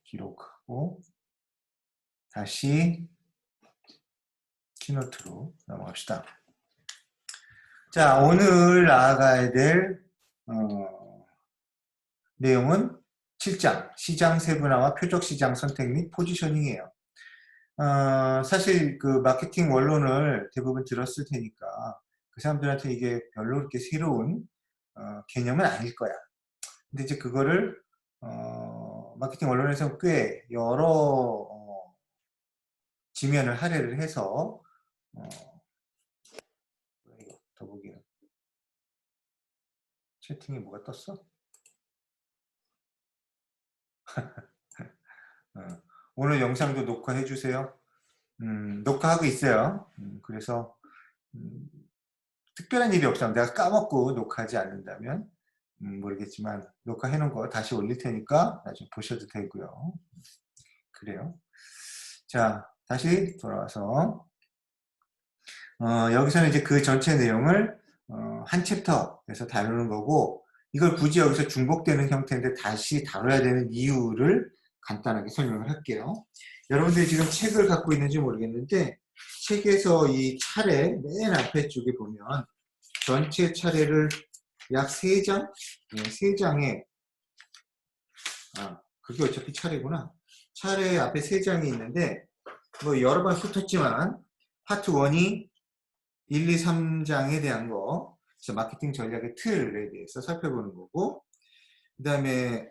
기록하고 다시 키노트로 넘어갑시다. 자, 오늘 나아가야 될 내용은 7장 시장 세분화와 표적 시장 선택 및 포지셔닝이에요. 사실 그 마케팅 원론을 대부분 들었을 테니까 그 사람들한테 이게 별로 그렇게 새로운 개념은 아닐 거야. 근데 이제 그거를 마케팅 원론에서 꽤 여러 지면을 할애를 해서 더보기는 채팅에 뭐가 떴어? 오늘 영상도 녹화해 주세요. 녹화하고 있어요. 그래서 특별한 일이 없으면 내가 까먹고 녹화하지 않는다면 모르겠지만 녹화해 놓은 거 다시 올릴 테니까 나중에 보셔도 되고요. 그래요. 자, 다시 돌아와서 여기서는 이제 그 전체 내용을 한 챕터에서 다루는 거고, 이걸 굳이 여기서 중복되는 형태인데 다시 다뤄야 되는 이유를 간단하게 설명을 할게요. 여러분들이 지금 책을 갖고 있는지 모르겠는데 책에서 이 차례 맨 앞에 쪽에 보면 전체 차례를 약 3장? 네, 3장에 그게 어차피 차례구나. 차례 앞에 3장이 있는데 뭐 여러 번 훑었지만 파트 1이 1, 2, 3장에 대한 거, 그래서 마케팅 전략의 틀에 대해서 살펴보는 거고, 그 다음에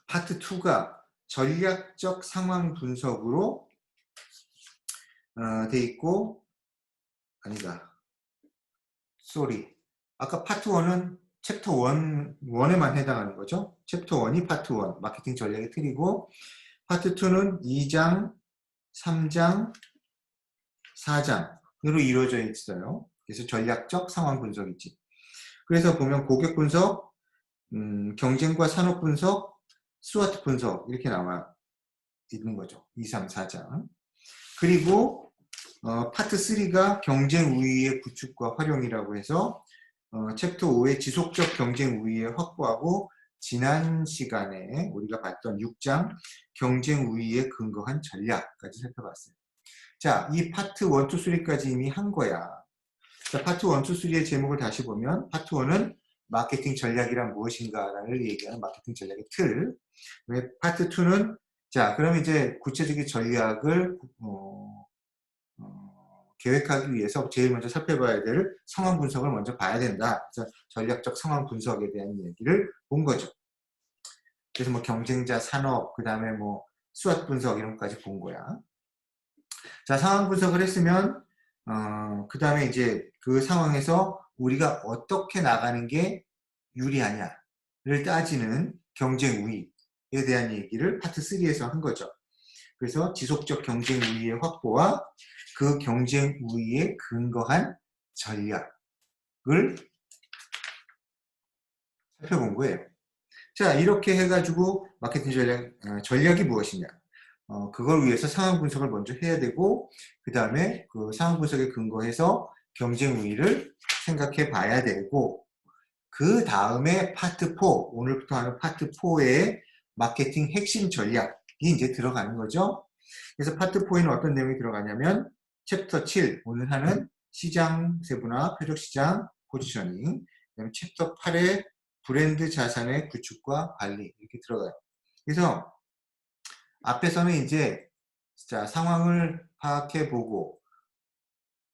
파트 2가 전략적 상황 분석으로 돼 있고, 아니다. 쏘리. 아까 파트 1은 챕터 1에만 해당하는 거죠. 챕터 1이 파트 1, 마케팅 전략의 틀이고, 파트 2는 2장, 3장, 4장으로 이루어져 있어요. 그래서 전략적 상황 분석이지. 그래서 보면 고객 분석, 경쟁과 산업 분석, 스와트 분석 이렇게 나와 있는 거죠. 2, 3, 4장. 그리고 파트 3가 경쟁 우위의 구축과 활용이라고 해서 챕터 5의 지속적 경쟁 우위에 확보하고, 지난 시간에 우리가 봤던 6장 경쟁 우위에 근거한 전략까지 살펴봤어요. 자, 이 파트 1, 2, 3까지 이미 한 거야. 자, 파트 1, 2, 3의 제목을 다시 보면 파트 1은 마케팅 전략이란 무엇인가를 얘기하는 마케팅 전략의 틀. 파트 2는 자, 그럼 이제 구체적인 전략을 계획하기 위해서 제일 먼저 살펴봐야 될 상황 분석을 먼저 봐야 된다. 그래서 전략적 상황 분석에 대한 얘기를 본 거죠. 그래서 뭐 경쟁자, 산업, 그 다음에 뭐 수학 분석 이런 것까지 본 거야. 자, 상황 분석을 했으면 그 다음에 이제 그 상황에서 우리가 어떻게 나가는 게 유리하냐를 따지는 경쟁 우위에 대한 얘기를 파트 3에서 한 거죠. 그래서 지속적 경쟁 우위의 확보와 그 경쟁 우위에 근거한 전략을 살펴본 거예요. 자, 이렇게 해가지고 마케팅 전략이 무엇이냐. 그걸 위해서 상황 분석을 먼저 해야 되고, 그 다음에 그 상황 분석에 근거해서 경쟁 우위를 생각해 봐야 되고, 그 다음에 파트 4, 오늘부터 하는 파트 4의 마케팅 핵심 전략이 이제 들어가는 거죠. 그래서 파트 4에는 어떤 내용이 들어가냐면 챕터 7, 오늘 하는 시장 세분화, 표적 시장, 포지셔닝, 그다음에 챕터 8의 브랜드 자산의 구축과 관리 이렇게 들어가요. 그래서 앞에서는 이제 자, 상황을 파악해보고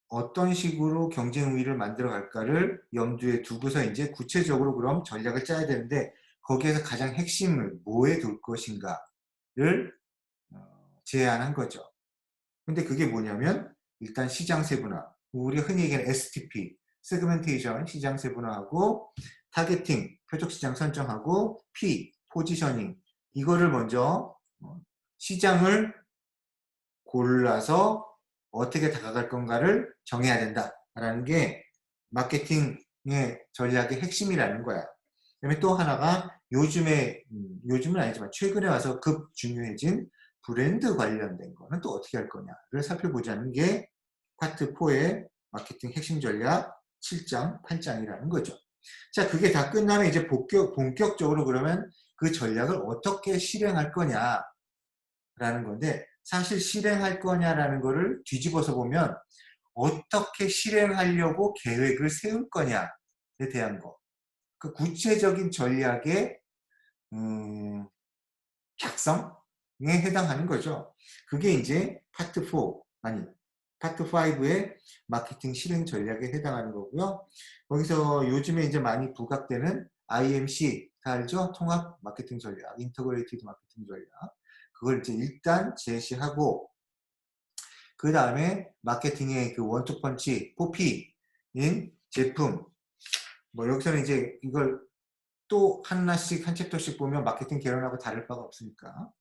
어떤 식으로 경쟁 우위를 만들어 갈까를 염두에 두고서 이제 구체적으로 그럼 전략을 짜야 되는데, 거기에서 가장 핵심을 뭐에 둘 것인가를 제안한 거죠. 근데 그게 뭐냐면 일단 시장 세분화, 우리가 흔히 얘기하는 STP, 세그멘테이션, 시장 세분화하고 타겟팅, 표적 시장 설정하고 P, 포지셔닝, 이거를 먼저 시장을 골라서 어떻게 다가갈 건가를 정해야 된다라는 게 마케팅의 전략의 핵심이라는 거야. 그다음에 또 하나가 요즘은 아니지만 최근에 와서 급 중요해진 브랜드 관련된 거는 또 어떻게 할 거냐를 살펴보자는 게 파트 4의 마케팅 핵심 전략 7장, 8장이라는 거죠. 자, 그게 다 끝나면 이제 본격적으로 그러면 그 전략을 어떻게 실행할 거냐라는 건데, 사실 실행할 거냐라는 거를 뒤집어서 보면 어떻게 실행하려고 계획을 세울 거냐에 대한 거. 그 구체적인 전략의 작성에 해당하는 거죠. 그게 이제 파트 4, 아니 파트 5의 마케팅 실행 전략에 해당하는 거고요. 거기서 요즘에 이제 많이 부각되는 IMC, 다 알죠? 통합 마케팅 전략, 인터그레이티드 마케팅 전략. 그걸 이제 일단 제시하고, 그 다음에 마케팅의 그 원투펀치, 포피인 제품, 뭐 여기서는 이제 이걸 또 하나씩 한 챕터씩 보면 마케팅 개론하고 다를 바가 없으니까,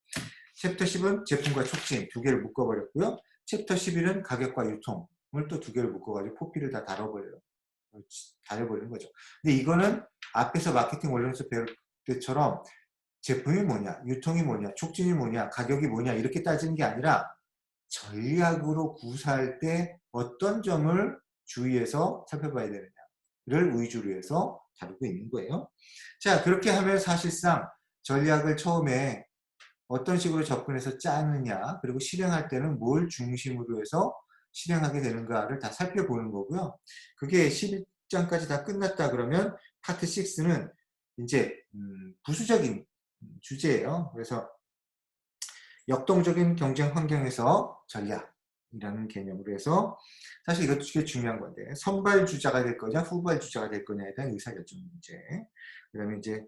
챕터 10은 제품과 촉진 두 개를 묶어버렸고요. 챕터 11은 가격과 유통을 또 두 개를 묶어가지고 포피를 다 다뤄버리는 거죠. 근데 이거는 앞에서 마케팅 원론에서 배울 때처럼 제품이 뭐냐, 유통이 뭐냐, 촉진이 뭐냐, 가격이 뭐냐 이렇게 따지는 게 아니라 전략으로 구사할 때 어떤 점을 주의해서 살펴봐야 되느냐를 위주로 해서 다루고 있는 거예요. 자, 그렇게 하면 사실상 전략을 처음에 어떤 식으로 접근해서 짜느냐, 그리고 실행할 때는 뭘 중심으로 해서 실행하게 되는가를 다 살펴보는 거고요. 그게 11장까지 다 끝났다 그러면 파트 6는 이제 부수적인 주제예요. 그래서 역동적인 경쟁 환경에서 전략이라는 개념으로 해서, 사실 이것도 되게 중요한 건데, 선발주자가 될 거냐 후발주자가 될 거냐에 대한 의사결정 문제, 그 다음에 이제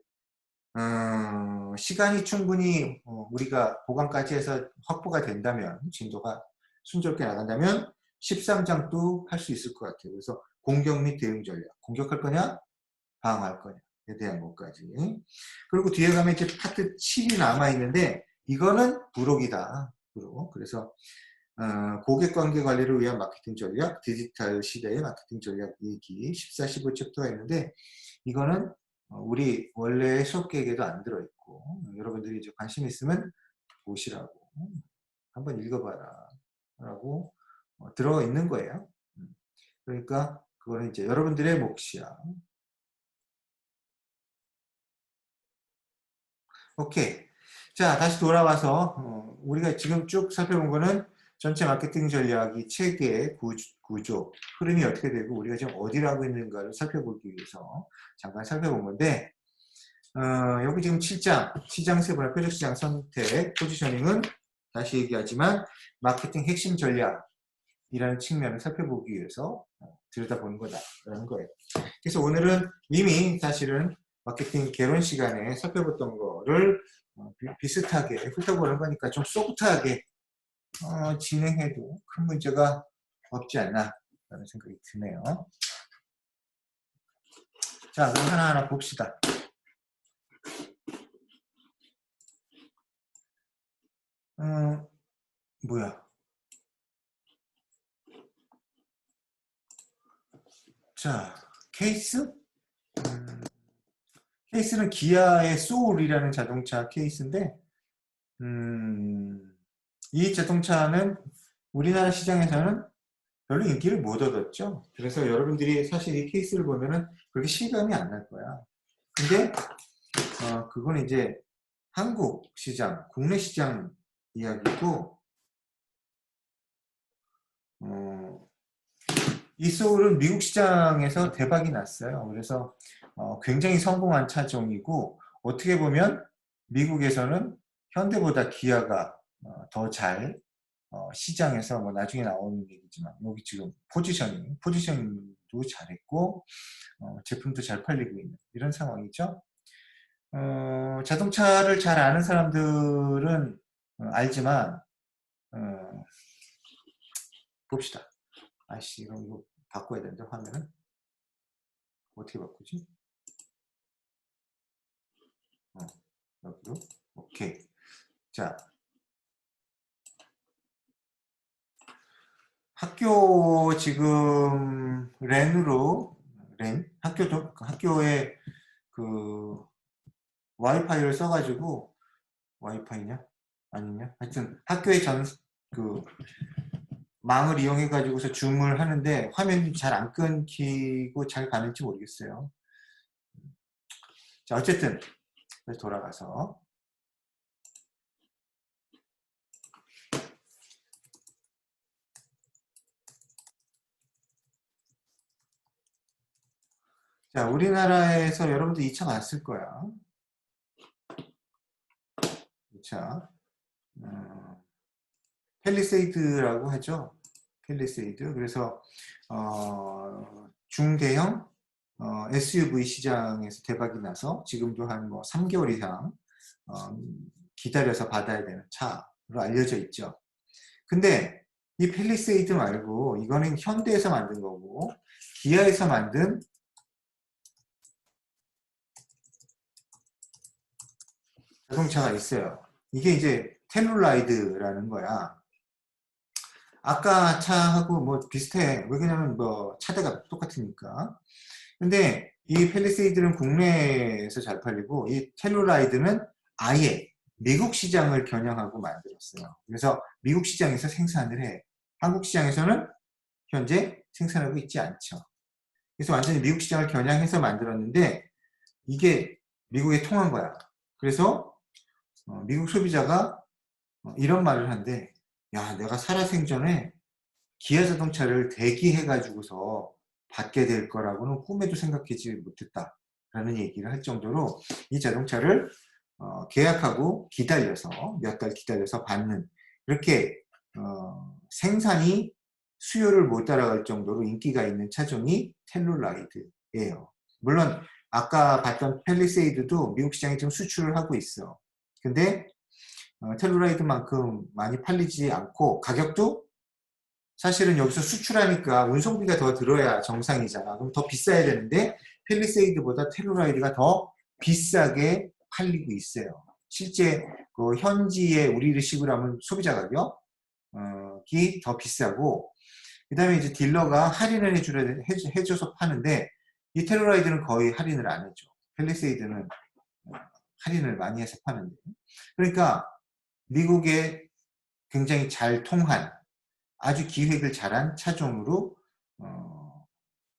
시간이 충분히 우리가 보강까지 해서 확보가 된다면, 진도가 순조롭게 나간다면 13장도 할 수 있을 것 같아요. 그래서 공격 및 대응 전략, 공격할 거냐 방어할 거냐에 대한 것까지. 그리고 뒤에 가면 이제 파트 7이 남아있는데, 이거는 부록이다. 부록. 그래서 고객관계 관리를 위한 마케팅 전략, 디지털 시대의 마케팅 전략 얘기 14, 15 챕터가 있는데, 이거는 우리 원래 수업 계획에도 안 들어있고, 여러분들이 이제 관심 있으면 보시라고, 한번 읽어봐라 라고 들어있는 거예요. 그러니까 그거는 이제 여러분들의 몫이야. 오케이. 자, 다시 돌아와서 우리가 지금 쭉 살펴본 거는 전체 마케팅 전략이 체계의 구조, 흐름이 어떻게 되고 우리가 지금 어디를 하고 있는가를 살펴보기 위해서 잠깐 살펴본 건데, 여기 지금 7장, 시장 세분화, 표적 시장 선택, 포지셔닝은 다시 얘기하지만 마케팅 핵심 전략이라는 측면을 살펴보기 위해서 들여다보는 거다라는 거예요. 그래서 오늘은 이미 사실은 마케팅 개론 시간에 살펴봤던 거를 비슷하게 훑어보는 거니까 좀 소프트하게 진행해도 큰 문제가 없지 않나 라는 생각이 드네요. 자, 그럼 하나하나 봅시다. 뭐야? 자, 케이스? 케이스는 기아의 소울이라는 자동차 케이스인데, 이 자동차는 우리나라 시장에서는 별로 인기를 못 얻었죠. 그래서 여러분들이 사실 이 케이스를 보면은 그렇게 실감이 안 날 거야. 근데 그건 이제 한국 시장, 국내 시장 이야기고, 이 소울은 미국 시장에서 대박이 났어요. 그래서 굉장히 성공한 차종이고, 어떻게 보면 미국에서는 현대보다 기아가 더 잘 시장에서 뭐 나중에 나오는 얘기지만, 여기 지금 포지셔닝도 잘했고 제품도 잘 팔리고 있는 이런 상황이죠. 자동차를 잘 아는 사람들은 알지만, 봅시다. 아씨, 이거 바꿔야 되는데, 화면은 어떻게 바꾸지? 여기로. 오케이. 자, 학교 지금 학교에 그 와이파이를 써가지고, 와이파이냐? 아니냐? 하여튼 학교에 그 망을 이용해 가지고서 줌을 하는데 화면이 잘 안 끊기고 잘 가는지 모르겠어요. 자, 어쨌든 다시 돌아가서. 자, 우리나라에서 여러분들 2차 봤을 거야. 2차. 팰리세이드라고 하죠. 팰리세이드. 그래서 중대형 SUV 시장에서 대박이 나서 지금도 한 뭐 3개월 이상 기다려서 받아야 되는 차로 알려져 있죠. 근데 이 팰리세이드 말고 이거는 현대에서 만든 거고 기아에서 만든 자동차가 있어요. 이게 이제 텔루라이드라는 거야. 아까 차하고 뭐 비슷해. 왜냐면 뭐 차대가 똑같으니까. 근데 이 팰리세이드는 국내에서 잘 팔리고 이 텔루라이드는 아예 미국 시장을 겨냥하고 만들었어요. 그래서 미국 시장에서 생산을 해. 한국 시장에서는 현재 생산하고 있지 않죠. 그래서 완전히 미국 시장을 겨냥해서 만들었는데 이게 미국에 통한 거야. 그래서 미국 소비자가 이런 말을 한대. 야, 내가 살아생전에 기아 자동차를 대기해가지고서 받게 될 거라고는 꿈에도 생각하지 못했다. 라는 얘기를 할 정도로 이 자동차를 계약하고 기다려서 몇 달 기다려서 받는 이렇게 생산이 수요를 못 따라갈 정도로 인기가 있는 차종이 텔루라이드예요. 물론 아까 봤던 팰리세이드도 미국 시장에 지금 수출을 하고 있어. 근데 텔루라이드만큼 많이 팔리지 않고 가격도 사실은 여기서 수출하니까 운송비가 더 들어야 정상이잖아. 그럼 더 비싸야 되는데 팰리세이드보다 텔루라이드가 더 비싸게 팔리고 있어요. 실제 그 현지에 우리를 식으로 하면 소비자 가격이 더 비싸고 그 다음에 이제 딜러가 할인을 해줘서 파는데 이 텔루라이드는 거의 할인을 안 해줘. 팰리세이드는 할인을 많이 해서 파는데 그러니까 미국에 굉장히 잘 통한 아주 기획을 잘한 차종으로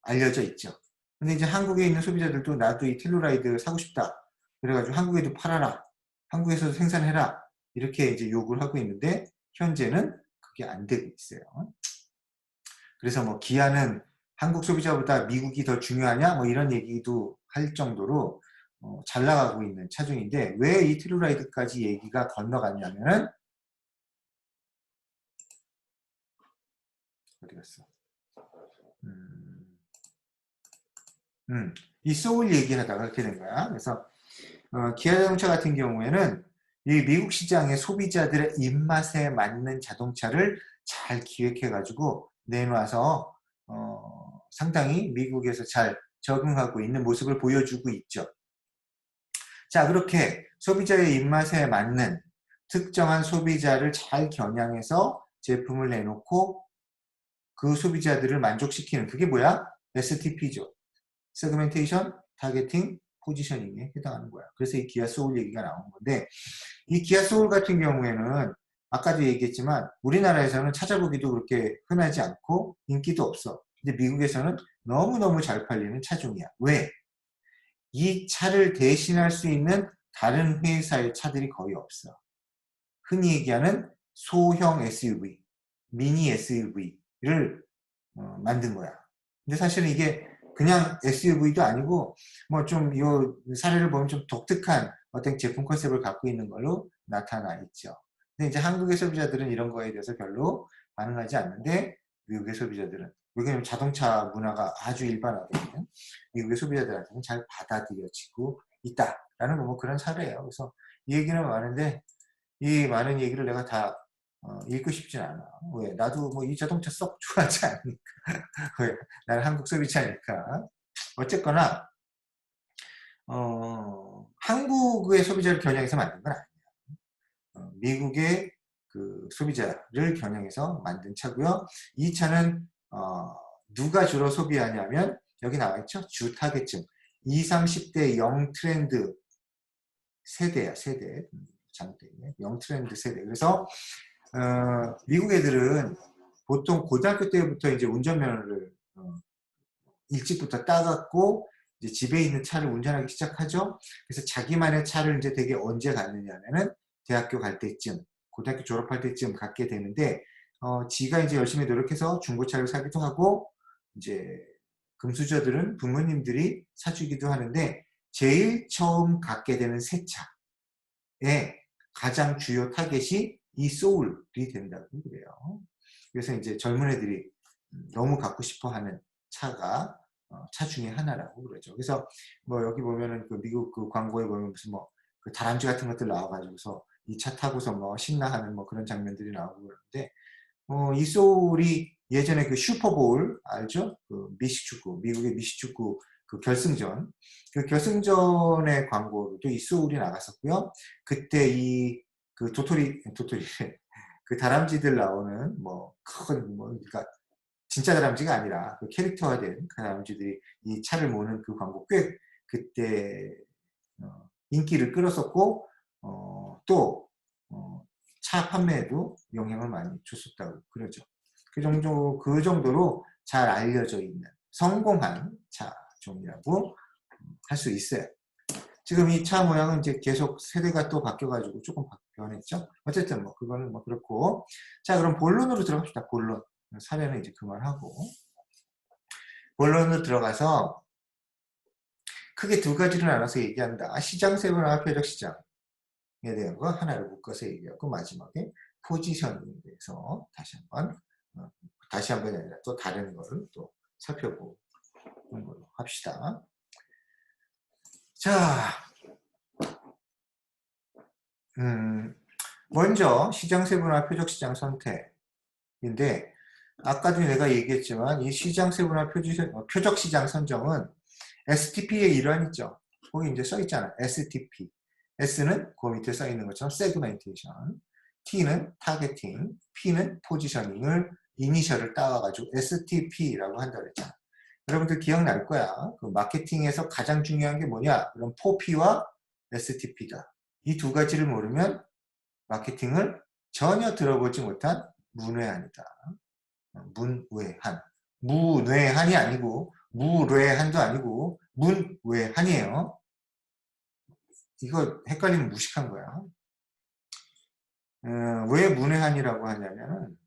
알려져 있죠. 근데 이제 한국에 있는 소비자들도 나도 이 텔루라이드 사고 싶다. 그래가지고 한국에도 팔아라. 한국에서도 생산해라. 이렇게 이제 요구를 하고 있는데 현재는 그게 안 되고 있어요. 그래서 뭐 기아는 한국 소비자보다 미국이 더 중요하냐? 뭐 이런 얘기도 할 정도로 잘 나가고 있는 차종인데 왜 이 텔루라이드까지 얘기가 건너갔냐면은 어디 갔어? 이 소울 얘기하다가 그렇게 된 거야. 그래서 기아 자동차 같은 경우에는 이 미국 시장의 소비자들의 입맛에 맞는 자동차를 잘 기획해가지고 내놔서 상당히 미국에서 잘 적응하고 있는 모습을 보여주고 있죠. 자, 그렇게 소비자의 입맛에 맞는 특정한 소비자를 잘 겨냥해서 제품을 내놓고 그 소비자들을 만족시키는 그게 뭐야? STP죠. 세그멘테이션, 타겟팅, 포지셔닝에 해당하는 거야. 그래서 이 기아 소울 얘기가 나오는 건데 이 기아 소울 같은 경우에는 아까도 얘기했지만 우리나라에서는 찾아보기도 그렇게 흔하지 않고 인기도 없어. 근데 미국에서는 너무너무 잘 팔리는 차종이야. 왜? 이 차를 대신할 수 있는 다른 회사의 차들이 거의 없어. 흔히 얘기하는 소형 SUV, 미니 SUV를 만든 거야. 근데 사실은 이게 그냥 SUV도 아니고 뭐 좀 이 사례를 보면 좀 독특한 어떤 제품 컨셉을 갖고 있는 걸로 나타나 있죠. 근데 이제 한국의 소비자들은 이런 거에 대해서 별로 반응하지 않는데 미국의 소비자들은 왜냐하면 자동차 문화가 아주 일반화되는 미국의 소비자들한테는 잘 받아들여지고 있다라는 뭐 그런 사례예요. 그래서 이 얘기는 많은데 이 많은 얘기를 내가 다 읽고 싶진 않아. 왜? 나도 뭐 이 자동차 썩 좋아하지 않으니까. 왜? 나는 한국 소비자니까. 어쨌거나 한국의 소비자를 겨냥해서 만든 건 아니야. 미국의 그 소비자를 겨냥해서 만든 차고요. 이 차는 누가 주로 소비하냐면 여기 나와 있죠. 주 타겟층 20, 30대 영 트렌드 세대야. 세대. 잘못되네. 영 트렌드 세대. 그래서 미국 애들은 보통 고등학교 때부터 이제 운전면허를 일찍부터 따갖고 이제 집에 있는 차를 운전하기 시작하죠. 그래서 자기만의 차를 이제 되게 언제 갖느냐면은 대학교 갈 때쯤, 고등학교 졸업할 때쯤 갖게 되는데, 지가 이제 열심히 노력해서 중고차를 사기도 하고, 이제 금수저들은 부모님들이 사주기도 하는데, 제일 처음 갖게 되는 새 차의 가장 주요 타겟이 이 소울이 된다고 그래요. 그래서 이제 젊은 애들이 너무 갖고 싶어 하는 차가 차 중에 하나라고 그러죠. 그래서 뭐 여기 보면은 그 미국 그 광고에 보면 무슨 뭐 그 다람쥐 같은 것들 나와가지고서 이 차 타고서 뭐 신나하는 뭐 그런 장면들이 나오고 그러는데, 이 소울이 예전에 그 슈퍼볼 알죠? 그 미식축구, 미국의 미식축구 그 결승전, 그 결승전의 광고로도 이 소울이 나갔었고요. 그때 이 그 도토리 그 다람쥐들 나오는 뭐 큰 뭐 그러니까 진짜 다람쥐가 아니라 그 캐릭터화된 다람쥐들이 이 차를 모는 그 광고 꽤 그때 인기를 끌었었고, 또 차 판매에도 영향을 많이 줬었다고 그러죠. 그 정도로 잘 알려져 있는 성공한 차종이라고 할 수 있어요. 지금 이 차 모양은 이제 계속 세대가 또 바뀌어가지고 조금 변했죠. 어쨌든 뭐 그거는 뭐 그렇고, 자 그럼 본론으로 들어갑시다. 본론. 사례는 이제 그만하고 본론으로 들어가서 크게 두 가지를 나눠서 얘기한다. 시장 세분화와 표적 시장에 대한 거 하나를 묶어서 얘기하고, 마지막에 포지셔닝에 대해서 다시 한번이 아니라 또 다른 거를 또 살펴보는 걸로 합시다. 자, 먼저 시장 세분화 표적 시장 선택인데, 아까도 내가 얘기했지만 이 시장 세분화 표적 시장 선정은 STP의 일환이죠. 거기 이제 써 있잖아. STP. S는 그 밑에 써 있는 것처럼 세그멘테이션, T는 타겟팅, P는 포지셔닝을 이니셜을 따와가지고 STP라고 한다고 했잖아. 여러분들 기억날 거야. 그 마케팅에서 가장 중요한 게 뭐냐? 그럼 4P와 STP다. 이 두 가지를 모르면 마케팅을 전혀 들어보지 못한 문외한이다. 문외한. 문외한이 아니고 무례한도 아니고 문외한이에요. 이거 헷갈리면 무식한 거야. 왜 문외한이라고 하냐면은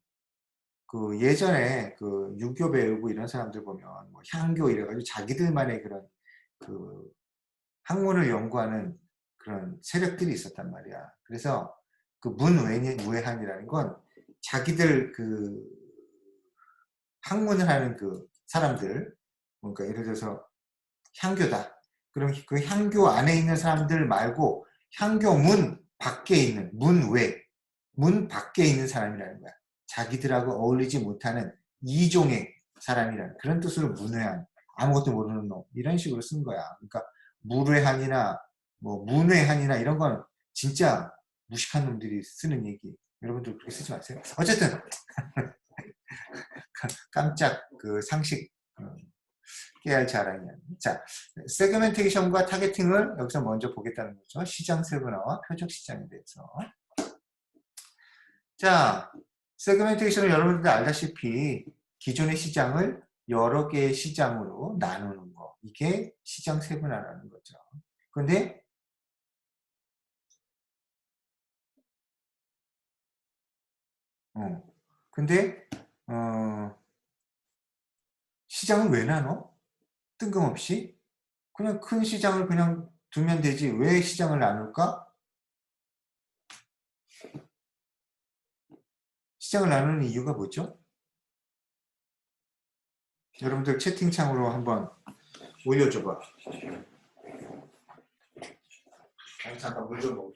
그 예전에 그 유교 배우고 이런 사람들 보면 뭐 향교 이래가지고 자기들만의 그런 그 학문을 연구하는 그런 세력들이 있었단 말이야. 그래서 그 문외한이라는 건 자기들 그 학문을 하는 그 사람들, 그러니까 예를 들어서 향교다. 그럼 그 향교 안에 있는 사람들 말고 향교 문 밖에 있는 문 밖에 있는 사람이라는 거야. 자기들하고 어울리지 못하는 이종의 사람이라는 그런 뜻으로 문외한, 아무것도 모르는 놈 이런 식으로 쓴 거야. 그러니까 무례한이나 뭐 문외한이나 이런 건 진짜 무식한 놈들이 쓰는 얘기. 여러분들 그렇게 쓰지 마세요. 어쨌든 깜짝 그 상식 깨알 자랑이야. 자, 세그멘테이션과 타겟팅을 여기서 먼저 보겠다는 거죠. 시장 세분화와 표적 시장에 대해서. 자, 세그멘테이션은 여러분들 알다시피 기존의 시장을 여러 개의 시장으로 나누는 거. 이게 시장 세분화라는 거죠. 근데 어, 근데 시장을 왜 나눠? 뜬금없이? 그냥 큰 시장을 그냥 두면 되지. 왜 시장을 나눌까? 시장을 나누는 이유가 뭐죠? 여러분들 채팅창으로 한번 올려줘봐. 잠깐 물 좀 먹어.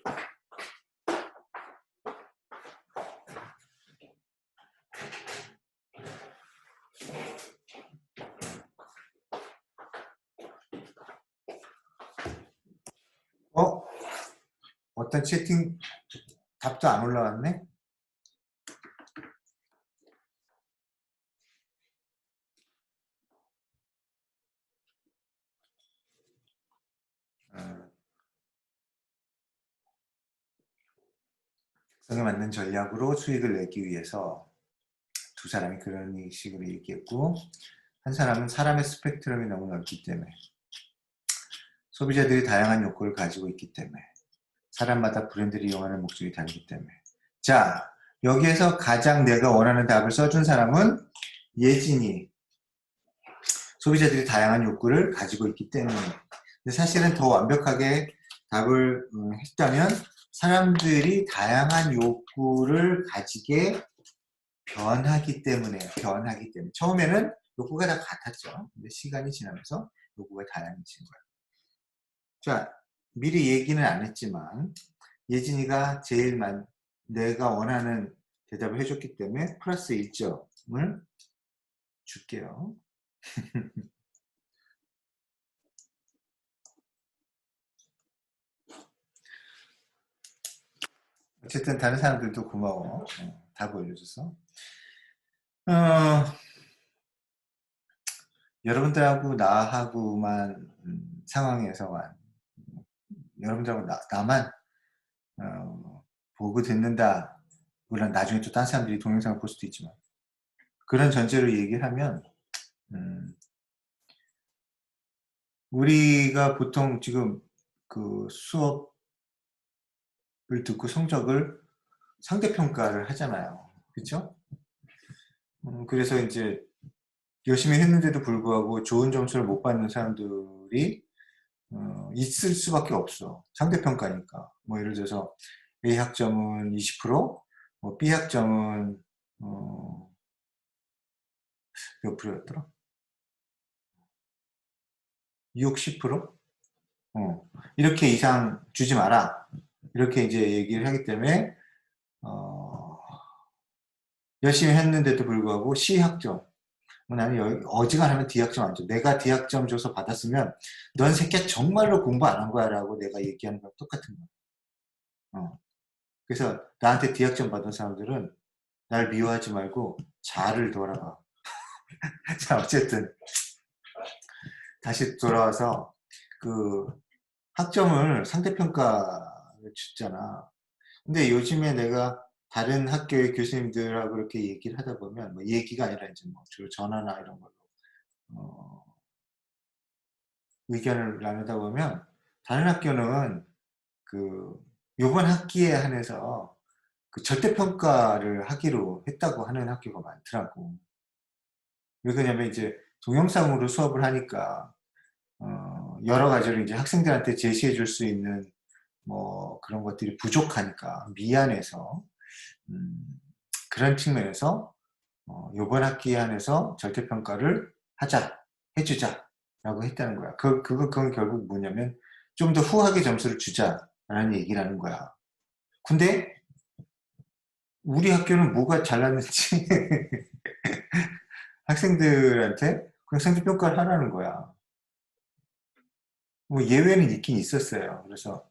어떤 채팅 답도 안 올라왔네? 특성에 맞는 전략으로 수익을 내기 위해서 두 사람이 그런 식으로 얘기했고, 한 사람은 사람의 스펙트럼이 너무 넓기 때문에 소비자들이 다양한 욕구를 가지고 있기 때문에 사람마다 브랜드를 이용하는 목적이 다르기 때문에 자 여기에서 가장 내가 원하는 답을 써준 사람은 예진이 소비자들이 다양한 욕구를 가지고 있기 때문에 근데 사실은 더 완벽하게 답을 했다면 사람들이 다양한 욕구를 가지게 변하기 때문에 처음에는 욕구가 다 같았죠. 근데 시간이 지나면서 욕구가 다양해진 거예요. 자, 미리 얘기는 안 했지만 예진이가 내가 원하는 대답을 해줬기 때문에 플러스 1점을 줄게요. 어쨌든 다른 사람들도 고마워. 답을 올려줘서. 여러분들하고 나하고만 상황에서만 여러분들하고 나만 보고 듣는다. 물론 나중에 또 다른 사람들이 동영상을 볼 수도 있지만 그런 전제로 얘기를 하면 우리가 보통 지금 그 수업을 듣고 성적을 상대평가를 하잖아요. 그렇죠? 그래서 이제 열심히 했는데도 불구하고 좋은 점수를 못 받는 사람들이 있을 수밖에 없어. 상대평가니까. 뭐 예를 들어서 A 학점은 20%, 뭐 B 학점은 몇 프로였더라? 60%? 이렇게 이상 주지 마라. 이렇게 이제 얘기를 하기 때문에 열심히 했는데도 불구하고 C 학점. 나는 어지간하면 D 학점 안 줘. 내가 D 학점 줘서 받았으면 넌 새끼야 정말로 공부 안 한 거야 라고 내가 얘기하는 거랑 똑같은 거야. 그래서 나한테 D 학점 받은 사람들은 날 미워하지 말고 잘을 돌아가. 자, 어쨌든 다시 돌아와서 그 학점을 상대평가를 줬잖아. 근데 요즘에 내가 다른 학교의 교수님들하고 그렇게 얘기를 하다 보면 뭐 얘기가 아니라 이제 뭐 주로 전화나 이런 걸로 의견을 나누다 보면 다른 학교는 그 요번 학기에 한해서 그 절대평가를 하기로 했다고 하는 학교가 많더라고. 왜 그러냐면 이제 동영상으로 수업을 하니까 여러 가지로 이제 학생들한테 제시해 줄 수 있는 뭐 그런 것들이 부족하니까 미안해서 그런 측면에서 요번 학기에 한해서 절대평가를 해주자 라고 했다는 거야. 그건 결국 뭐냐면 좀 더 후하게 점수를 주자라는 얘기를 하는 거야. 근데 우리 학교는 뭐가 잘났는지 학생들한테 그냥 상대평가를 하라는 거야. 뭐 예외는 있긴 있었어요. 그래서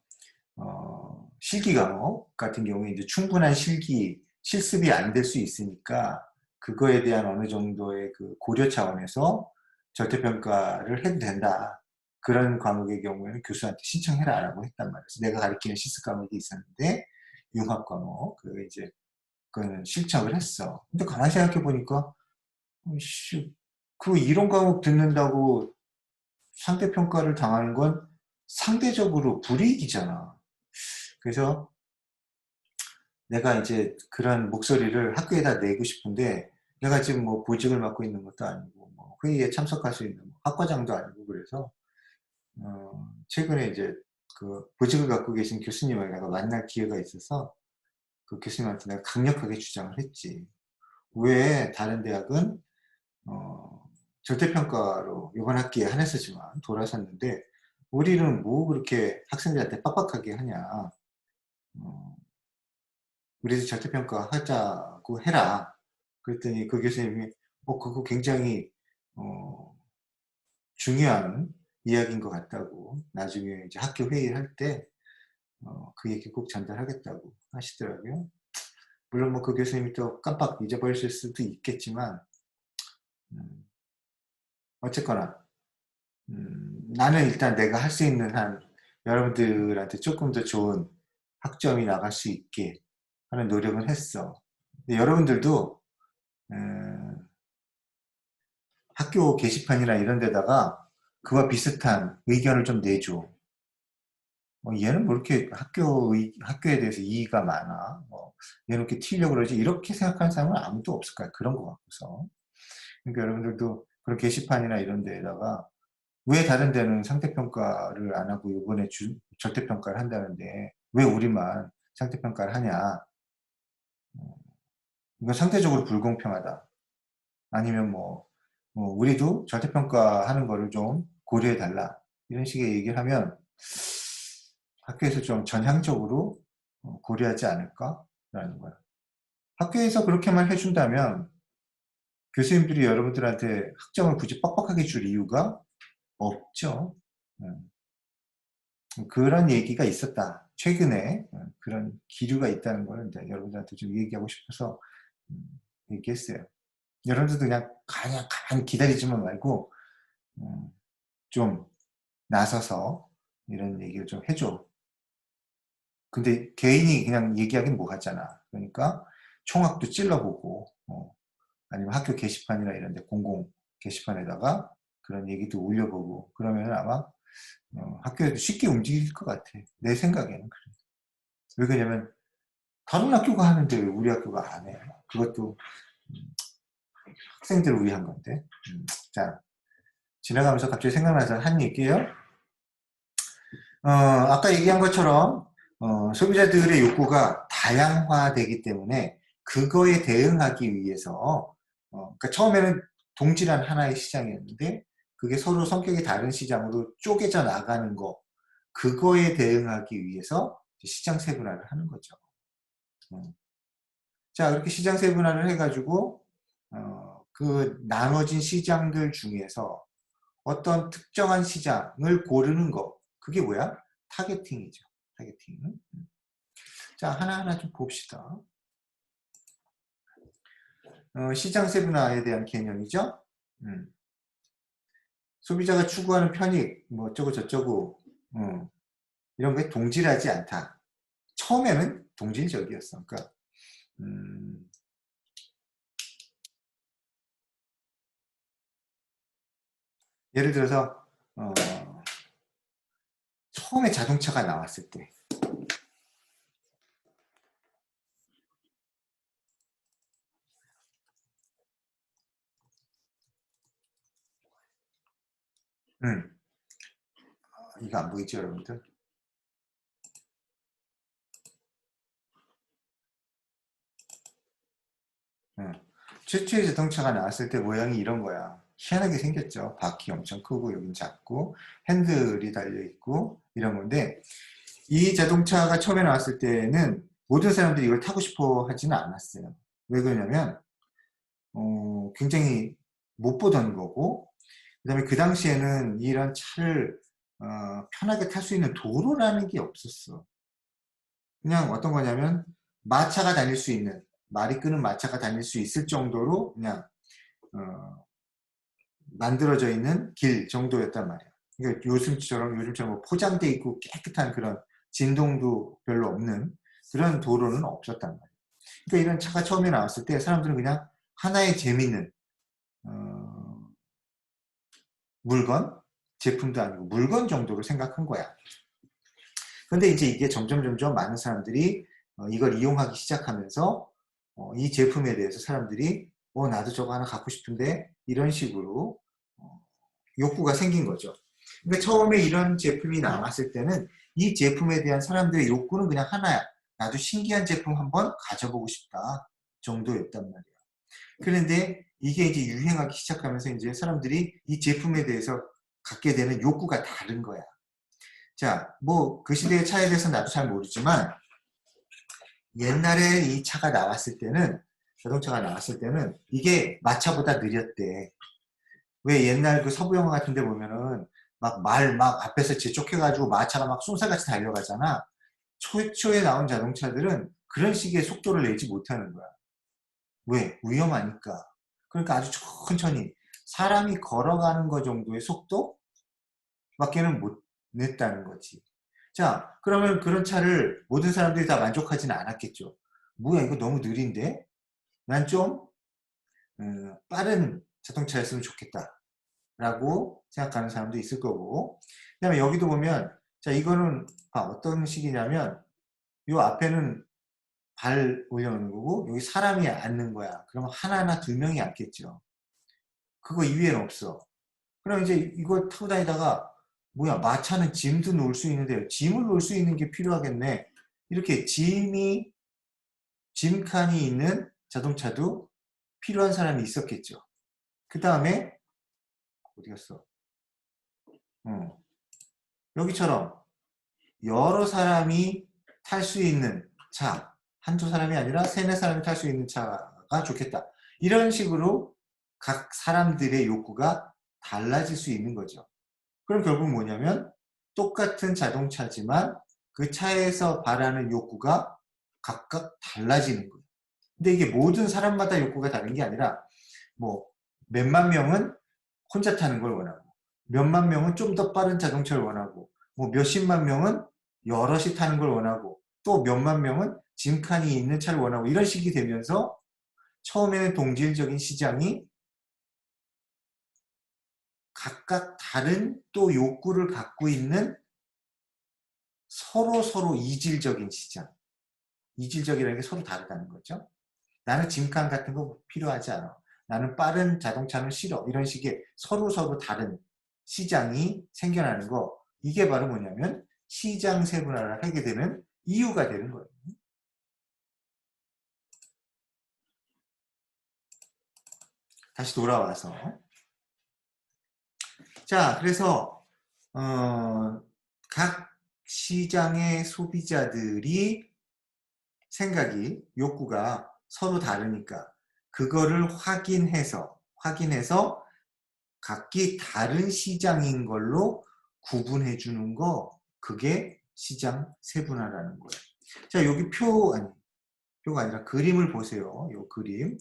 실기 과목 같은 경우에 이제 충분한 실습이 안 될 수 있으니까 그거에 대한 어느 정도의 그 고려 차원에서 절대평가를 해도 된다. 그런 과목의 경우에는 교수한테 신청해라라고 했단 말이에요. 그래서 내가 가르치는 실습 과목이 있었는데 융합 과목 그건 신청을 했어. 근데 가만히 생각해 보니까 그 이론 과목 듣는다고 상대평가를 당하는 건 상대적으로 불이익이잖아. 그래서 내가 이제 그런 목소리를 학교에다 내고 싶은데 내가 지금 뭐 보직을 맡고 있는 것도 아니고 뭐 회의에 참석할 수 있는 학과장도 아니고 그래서 최근에 이제 그 보직을 갖고 계신 교수님을 내가 만날 기회가 있어서 그 교수님한테 내가 강력하게 주장을 했지. 왜 다른 대학은 절대평가로 이번 학기에 한해서지만 돌아섰는데 우리는 뭐 그렇게 학생들한테 빡빡하게 하냐. 우리도 절대평가 하자고 해라. 그랬더니 그 교수님이 그거 굉장히 중요한 이야기인 것 같다고 나중에 이제 학교 회의를 할 때 그 얘기 꼭 전달하겠다고 하시더라고요. 물론 뭐 그 교수님이 또 깜빡 잊어버리실 수도 있겠지만 어쨌거나 나는 일단 내가 할 수 있는 한 여러분들한테 조금 더 좋은 학점이 나갈 수 있게 하는 노력은 했어. 근데 여러분들도 학교 게시판이나 이런 데다가 그와 비슷한 의견을 좀 내줘. 얘는 뭐 이렇게 학교에 대해서 이의가 많아. 얘는 이렇게 튀려고 그러지. 이렇게 생각하는 사람은 아무도 없을 거야. 그런 거 같고서. 그러니까 여러분들도 그런 게시판이나 이런 데에다가 왜 다른 데는 상대평가를 안 하고 이번에 절대평가를 한다는데 왜 우리만 상대평가를 하냐. 이건 상대적으로 불공평하다. 아니면 우리도 절대평가하는 거를 좀 고려해달라. 이런 식의 얘기를 하면 학교에서 좀 전향적으로 고려하지 않을까라는 거야. 학교에서 그렇게만 해준다면 교수님들이 여러분들한테 학점을 굳이 빡빡하게 줄 이유가 없죠. 그런 얘기가 있었다. 최근에 그런 기류가 있다는 걸 여러분들한테 좀 얘기하고 싶어서 얘기했어요. 여러분들도 그냥 가만히 기다리지만 말고 좀 나서서 이런 얘기를 좀 해줘. 근데 개인이 그냥 얘기하긴 뭐 하잖아. 그러니까 총학도 찔러보고 아니면 학교 게시판이나 이런 데 공공 게시판에다가 그런 얘기도 올려보고 그러면 아마 학교에도 쉽게 움직일 것 같아. 내 생각에는 그래. 왜 그러냐면 다른 학교가 하는데 왜 우리 학교가 안 해? 그것도 학생들을 위한 건데. 자, 지나가면서 갑자기 생각나서 한 얘기예요. 아까 얘기한 것처럼 소비자들의 욕구가 다양화되기 때문에 그거에 대응하기 위해서 그러니까 처음에는 동질한 하나의 시장이었는데 그게 서로 성격이 다른 시장으로 쪼개져 나가는 거 그거에 대응하기 위해서 시장 세분화를 하는 거죠. 자, 그렇게 시장 세분화를 해가지고 그 나눠진 시장들 중에서 어떤 특정한 시장을 고르는 거 그게 뭐야? 타겟팅이죠. 타겟팅. 자, 하나하나 좀 봅시다. 시장 세분화에 대한 개념이죠. 소비자가 추구하는 편익, 뭐 어쩌고 저쩌고 이런 게 동질하지 않다. 처음에는 동질적이었어. 그러니까 예를 들어서 처음에 자동차가 나왔을 때 이거 안 보이죠, 여러분들? 최초의 자동차가 나왔을 때 모양이 이런 거야. 희한하게 생겼죠. 바퀴 엄청 크고 여긴 작고 핸들이 달려있고 이런 건데 이 자동차가 처음에 나왔을 때는 모든 사람들이 이걸 타고 싶어 하지는 않았어요. 왜 그러냐면 굉장히 못 보던 거고 그 다음에 그 당시에는 이런 차를 편하게 탈 수 있는 도로라는 게 없었어. 그냥 어떤 거냐면 마차가 다닐 수 있는 말이 끄는 마차가 다닐 수 있을 정도로 그냥 만들어져 있는 길 정도였단 말이야. 그러니까 요즘처럼 뭐 포장돼 있고 깨끗한 그런 진동도 별로 없는 그런 도로는 없었단 말이야. 그러니까 이런 차가 처음에 나왔을 때 사람들은 그냥 하나의 재미있는 물건, 제품도 아니고 물건 정도로 생각한 거야. 근데 이제 이게 점점 많은 사람들이 이걸 이용하기 시작하면서 이 제품에 대해서 사람들이 나도 저거 하나 갖고 싶은데 이런 식으로 욕구가 생긴 거죠. 근데 처음에 이런 제품이 나왔을 때는 이 제품에 대한 사람들의 욕구는 그냥 하나야. 나도 신기한 제품 한번 가져보고 싶다 정도였단 말이야. 그런데 이게 이제 유행하기 시작하면서 이제 사람들이 이 제품에 대해서 갖게 되는 욕구가 다른 거야. 자, 뭐 그 시대의 차에 대해서 나도 잘 모르지만 옛날에 이 차가 나왔을 때는 자동차가 나왔을 때는 이게 마차보다 느렸대. 왜 옛날 그 서부 영화 같은 데 보면은 막 앞에서 재촉해가지고 마차가 막 쏜살같이 달려가잖아. 초에 나온 자동차들은 그런 식의 속도를 내지 못하는 거야. 왜? 위험하니까. 그러니까 아주 천천히 사람이 걸어가는 것 정도의 속도? 밖에는 못 냈다는 거지. 자, 그러면 그런 차를 모든 사람들이 다 만족하지는 않았겠죠. 뭐야, 이거 너무 느린데? 난 좀 빠른 자동차였으면 좋겠다. 라고 생각하는 사람도 있을 거고. 그 다음에 여기도 보면 자, 이거는 어떤 식이냐면 요 앞에는 발 올려놓는 거고 여기 사람이 앉는 거야. 그러면 하나나 두 명이 앉겠죠. 그거 이외에는 없어. 그럼 이제 이거 타고 다니다가 뭐야, 마차는 짐도 놓을 수 있는데요. 짐을 놓을 수 있는 게 필요하겠네. 이렇게 짐칸이 있는 자동차도 필요한 사람이 있었겠죠. 그 다음에 어디 갔어? 여기처럼 여러 사람이 탈 수 있는 차, 한두 사람이 아니라 세네 사람이 탈 수 있는 차가 좋겠다. 이런 식으로 각 사람들의 욕구가 달라질 수 있는 거죠. 그럼 결국 뭐냐면 똑같은 자동차지만 그 차에서 바라는 욕구가 각각 달라지는 거예요. 근데 이게 모든 사람마다 욕구가 다른 게 아니라 뭐 몇만 명은 혼자 타는 걸 원하고 몇만 명은 좀 더 빠른 자동차를 원하고 뭐 몇십만 명은 여럿이 타는 걸 원하고 또 몇만 명은 짐칸이 있는 차를 원하고 이런 식이 되면서 처음에는 동질적인 시장이 각각 다른 또 욕구를 갖고 있는 서로 이질적인 시장. 이질적이라는 게 서로 다르다는 거죠. 나는 짐칸 같은 거 필요하지 않아. 나는 빠른 자동차는 싫어. 이런 식의 서로 다른 시장이 생겨나는 거. 이게 바로 뭐냐면 시장 세분화를 하게 되는 이유가 되는 거예요. 다시 돌아와서. 자, 그래서 각 시장의 소비자들이 생각이, 욕구가 서로 다르니까 그거를 확인해서 각기 다른 시장인 걸로 구분해 주는 거, 그게 시장 세분화라는 거예요. 자, 여기 표가 아니라 그림을 보세요. 요 그림.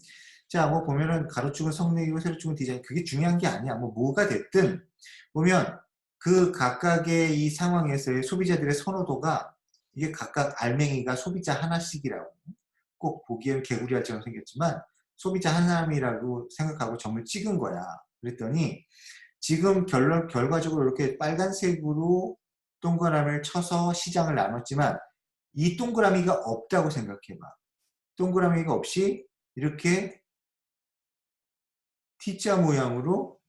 자, 뭐 보면은 가로축은 성능이고 세로축은 디자인. 그게 중요한 게 아니야. 뭐가 됐든 보면 그 각각의 이 상황에서의 소비자들의 선호도가 이게 각각 알맹이가 소비자 하나씩이라고, 꼭 보기에는 개구리알처럼 생겼지만 소비자 한 사람이라고 생각하고 점을 찍은 거야. 그랬더니 지금 결과적으로 이렇게 빨간색으로 동그라미를 쳐서 시장을 나눴지만 이 동그라미가 없다고 생각해봐. 동그라미가 없이 이렇게 T자 모양으로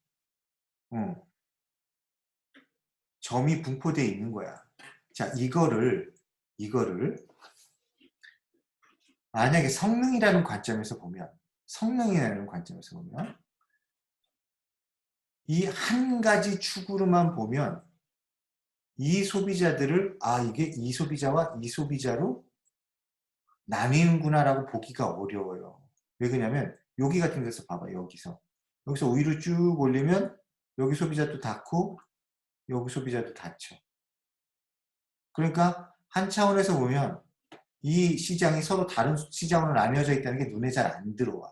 점이 분포되어 있는 거야. 자, 이거를 만약에 성능이라는 관점에서 보면 이 한 가지 축으로만 보면 이 소비자들을 이게 이 소비자와 이 소비자로 나뉘는구나라고 보기가 어려워요. 왜 그러냐면 여기 같은 데서 봐봐. 여기서 위로 쭉 올리면 여기 소비자도 닿고 여기 소비자도 닿죠. 그러니까 한 차원에서 보면 이 시장이 서로 다른 시장으로 나뉘어져 있다는 게 눈에 잘 안 들어와.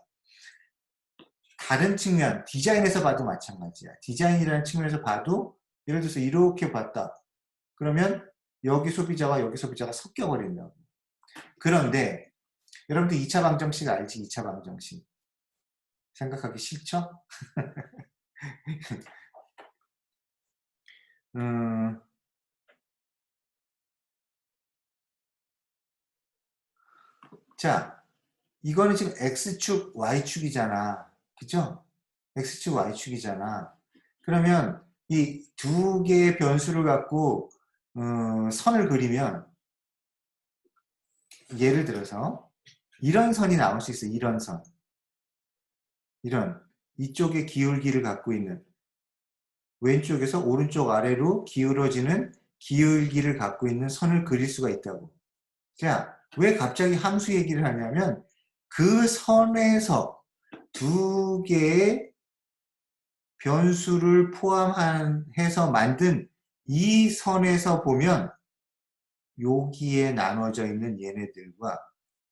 다른 측면, 디자인에서 봐도 마찬가지야. 디자인이라는 측면에서 봐도 예를 들어서 이렇게 봤다. 그러면 여기 소비자와 여기 소비자가 섞여버린다고. 그런데 여러분들 2차 방정식 알지? 2차 방정식. 생각하기 싫죠? 음, 자, 이거는 지금 X축, Y축이잖아. 그죠? X축, Y축이잖아. 그러면 이 두 개의 변수를 갖고 선을 그리면 예를 들어서 이런 선이 나올 수 있어. 이런 선. 이쪽에 기울기를 갖고 있는 왼쪽에서 오른쪽 아래로 기울어지는 기울기를 갖고 있는 선을 그릴 수가 있다고. 자, 왜 갑자기 함수 얘기를 하냐면 그 선에서 두 개의 변수를 포함해서 만든 이 선에서 보면 여기에 나눠져 있는 얘네들과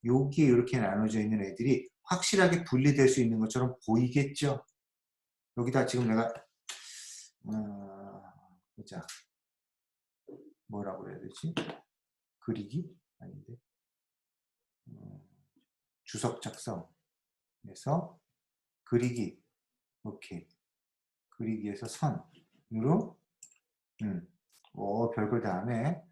여기에 이렇게 나눠져 있는 애들이 확실하게 분리될 수 있는 것처럼 보이겠죠? 여기다 지금 내가 보자. 뭐라고 해야 되지? 그리기? 아닌데. 주석 작성에서 그리기. 오케이. 그리기에서 선으로 별걸 다 하네.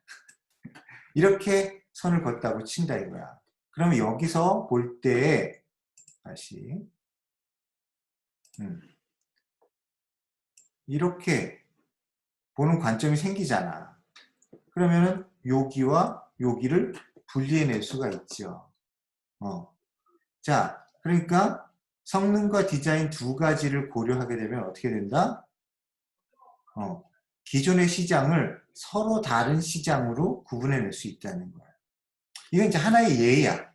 이렇게 선을 걷다고 친다 이거야. 그러면 여기서 볼 때 다시 이렇게 보는 관점이 생기잖아. 그러면은 여기와 여기를 분리해낼 수가 있죠. 자, 그러니까 성능과 디자인 두 가지를 고려하게 되면 어떻게 된다? 기존의 시장을 서로 다른 시장으로 구분해낼 수 있다는 거야. 이건 이제 하나의 예야.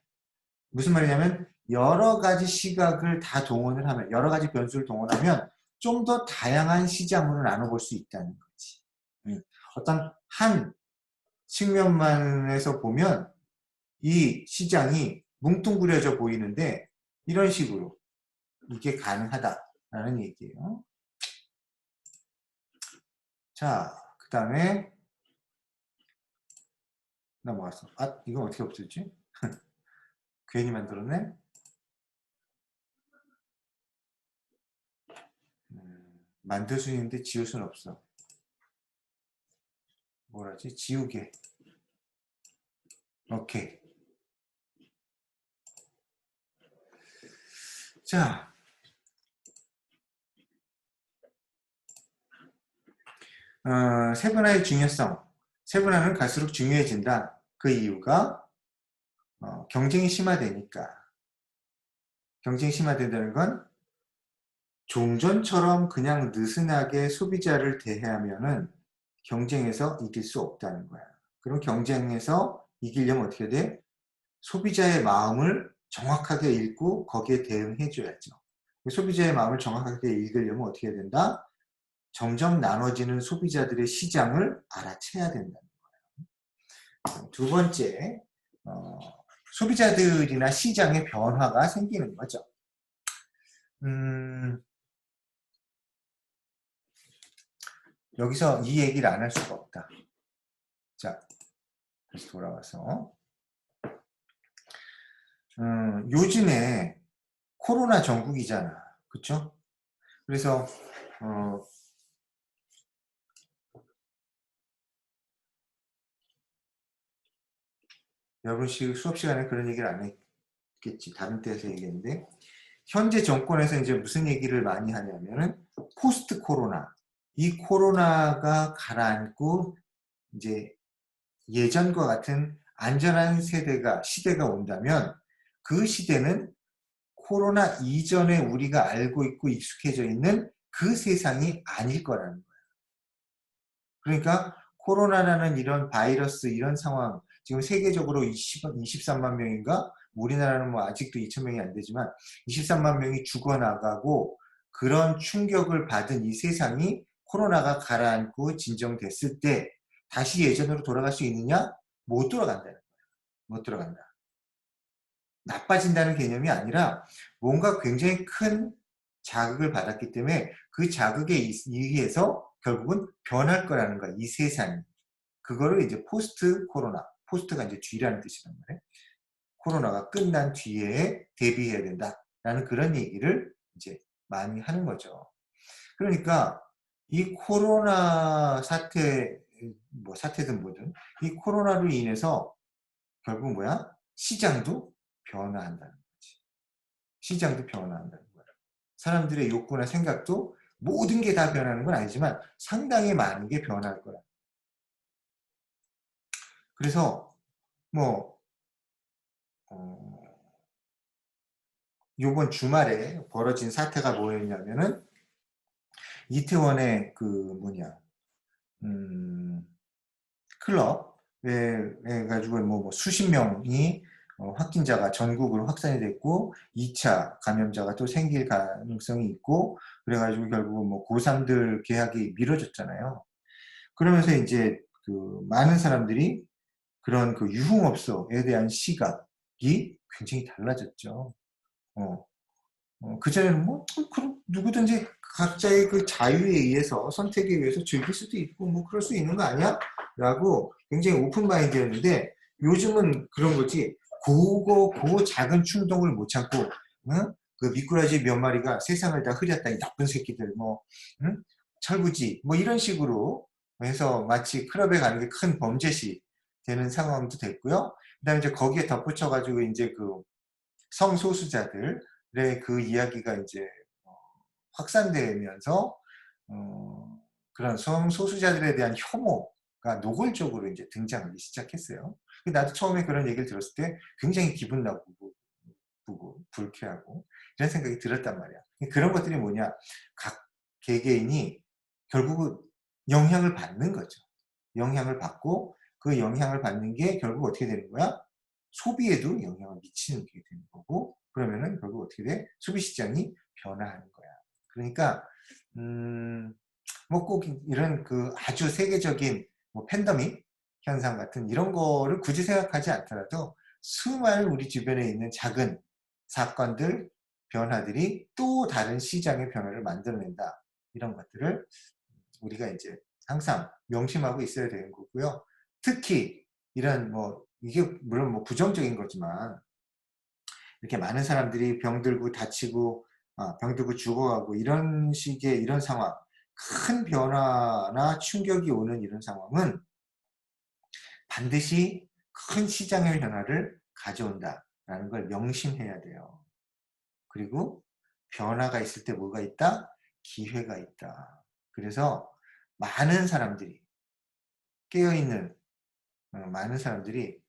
무슨 말이냐면 여러 가지 시각을 다 동원을 하면, 여러 가지 변수를 동원하면 좀 더 다양한 시장으로 나눠볼 수 있다는 거지. 어떤 한 측면만에서 보면 이 시장이 뭉뚱그려져 보이는데 이런 식으로 이게 가능하다라는 얘기예요. 자, 그 다음에 넘어갔어. 이건 어떻게 없었지? 괜히 만들었네. 만들 수 있는데 지울 수는 없어. 뭐라지? 지우개. 오케이. 자, 세분화의 중요성. 세분화는 갈수록 중요해진다. 그 이유가 경쟁이 심화되니까. 경쟁이 심화된다는 건 종전처럼 그냥 느슨하게 소비자를 대하면은 경쟁에서 이길 수 없다는 거야. 그럼 경쟁에서 이기려면 어떻게 돼? 소비자의 마음을 정확하게 읽고 거기에 대응해줘야죠. 소비자의 마음을 정확하게 읽으려면 어떻게 해야 된다? 점점 나눠지는 소비자들의 시장을 알아채야 된다는 거예요. 두 번째, 소비자들이나 시장의 변화가 생기는 거죠. 여기서 이 얘기를 안 할 수가 없다. 자, 다시 돌아와서 요즘에 코로나 전국이잖아. 그쵸? 그래서 여러분 수업 시간에 그런 얘기를 안 했겠지. 다른 때에서 얘기했는데 현재 정권에서 이제 무슨 얘기를 많이 하냐면은 포스트 코로나. 이 코로나가 가라앉고 이제 예전과 같은 안전한 시대가 온다면 그 시대는 코로나 이전에 우리가 알고 있고 익숙해져 있는 그 세상이 아닐 거라는 거예요. 그러니까 코로나라는 이런 바이러스 이런 상황 지금 세계적으로 23만 명인가 우리나라는 뭐 아직도 2,000명이 안 되지만 23만 명이 죽어나가고 그런 충격을 받은 이 세상이 코로나가 가라앉고 진정됐을 때 다시 예전으로 돌아갈 수 있느냐? 못 돌아간다는 거예요. 못 돌아간다. 나빠진다는 개념이 아니라 뭔가 굉장히 큰 자극을 받았기 때문에 그 자극에 의해서 결국은 변할 거라는 거야. 이 세상이. 그거를 이제 포스트 코로나, 포스트가 이제 뒤라는 뜻이란 말이에요. 코로나가 끝난 뒤에 대비해야 된다라는 그런 얘기를 이제 많이 하는 거죠. 그러니까 이 코로나 사태, 뭐 사태든 뭐든 이 코로나로 인해서 결국 뭐야? 시장도 변화한다는 거지. 시장도 변화한다는 거야. 사람들의 욕구나 생각도 모든 게 다 변하는 건 아니지만 상당히 많은 게 변할 거야. 그래서 뭐 요번 주말에 벌어진 사태가 뭐였냐면은 이태원의 그 뭐냐 클럽에 가지고 뭐 수십 명이 확진자가 전국으로 확산이 됐고 2차 감염자가 또 생길 가능성이 있고 그래가지고 결국 뭐 고3들 개학이 미뤄졌잖아요. 그러면서 이제 그 많은 사람들이 그런 그 유흥업소에 대한 시각이 굉장히 달라졌죠. 그전에는 뭐, 누구든지 각자의 그 자유에 의해서, 선택에 의해서 즐길 수도 있고, 뭐, 그럴 수 있는 거 아니야? 라고 굉장히 오픈마인드였는데, 요즘은 그런 거지, 그 작은 충동을 못 참고, 응? 그 미꾸라지 몇 마리가 세상을 다 흐렸다, 이 나쁜 새끼들, 뭐, 응? 철부지, 뭐, 이런 식으로 해서 마치 클럽에 가는 게 큰 범죄시 되는 상황도 됐고요. 그다음에 이제 거기에 덧붙여 가지고 이제 그 성소수자들의 그 이야기가 이제 어 확산되면서 어 그런 성소수자들에 대한 혐오가 노골적으로 이제 등장하기 시작했어요. 나도 처음에 그런 얘기를 들었을 때 굉장히 기분 나쁘고 불쾌하고 이런 생각이 들었단 말이야. 그런 것들이 뭐냐? 각 개개인이 결국은 영향을 받는 거죠. 영향을 받고 그 영향을 받는 게 결국 어떻게 되는 거야? 소비에도 영향을 미치는 게 되는 거고, 그러면은 결국 어떻게 돼? 소비 시장이 변화하는 거야. 그러니까 뭐 꼭 이런 그 아주 세계적인 뭐 팬데믹 현상 같은 이런 거를 굳이 생각하지 않더라도 수많은 우리 주변에 있는 작은 사건들, 변화들이 또 다른 시장의 변화를 만들어낸다. 이런 것들을 우리가 이제 항상 명심하고 있어야 되는 거고요. 특히 이런 뭐 이게 물론 뭐 부정적인 거지만 이렇게 많은 사람들이 병들고 다치고 병들고 죽어가고 이런 식의 이런 상황, 큰 변화나 충격이 오는 이런 상황은 반드시 큰 시장의 변화를 가져온다라는 걸 명심해야 돼요. 그리고 변화가 있을 때 뭐가 있다? 기회가 있다. 그래서 많은 사람들이 깨어있는 많은 사람들이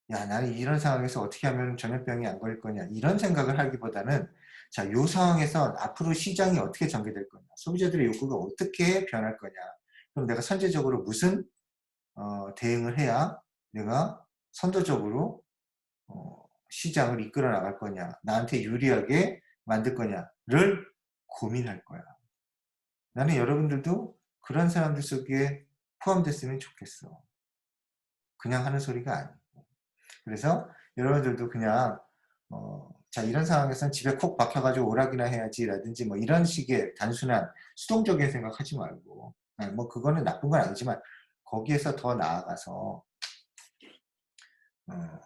야, 나는 이런 상황에서 어떻게 하면 전염병이 안 걸릴 거냐 이런 생각을 하기보다는 자, 이 상황에서 앞으로 시장이 어떻게 전개될 거냐, 소비자들의 욕구가 어떻게 변할 거냐, 그럼 내가 선제적으로 무슨 대응을 해야 내가 선도적으로 시장을 이끌어 나갈 거냐, 나한테 유리하게 만들 거냐를 고민할 거야. 나는 여러분들도 그런 사람들 속에 포함됐으면 좋겠어. 그냥 하는 소리가 아니고. 그래서 여러분들도 그냥 자, 이런 상황에서는 집에 콕 박혀가지고 오락이나 해야지라든지 뭐 이런 식의 단순한 수동적인 생각하지 말고, 뭐 그거는 나쁜 건 아니지만 거기에서 더 나아가서 어,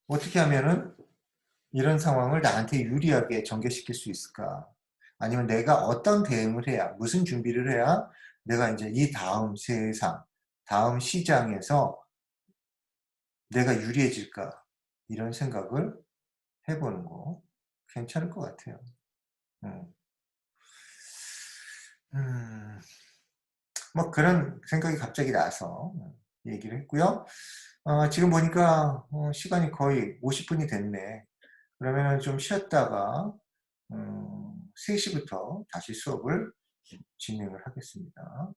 어떻게 하면은 이런 상황을 나한테 유리하게 전개시킬 수 있을까? 아니면 내가 어떤 대응을 해야, 무슨 준비를 해야 내가 이제 이 다음 세상, 다음 시장에서 내가 유리해질까? 이런 생각을 해보는 거 괜찮을 것 같아요. 음, 음, 뭐 그런 생각이 갑자기 나서 얘기를 했고요. 지금 보니까 시간이 거의 50분이 됐네. 그러면 좀 쉬었다가 3시부터 다시 수업을 진행을 하겠습니다.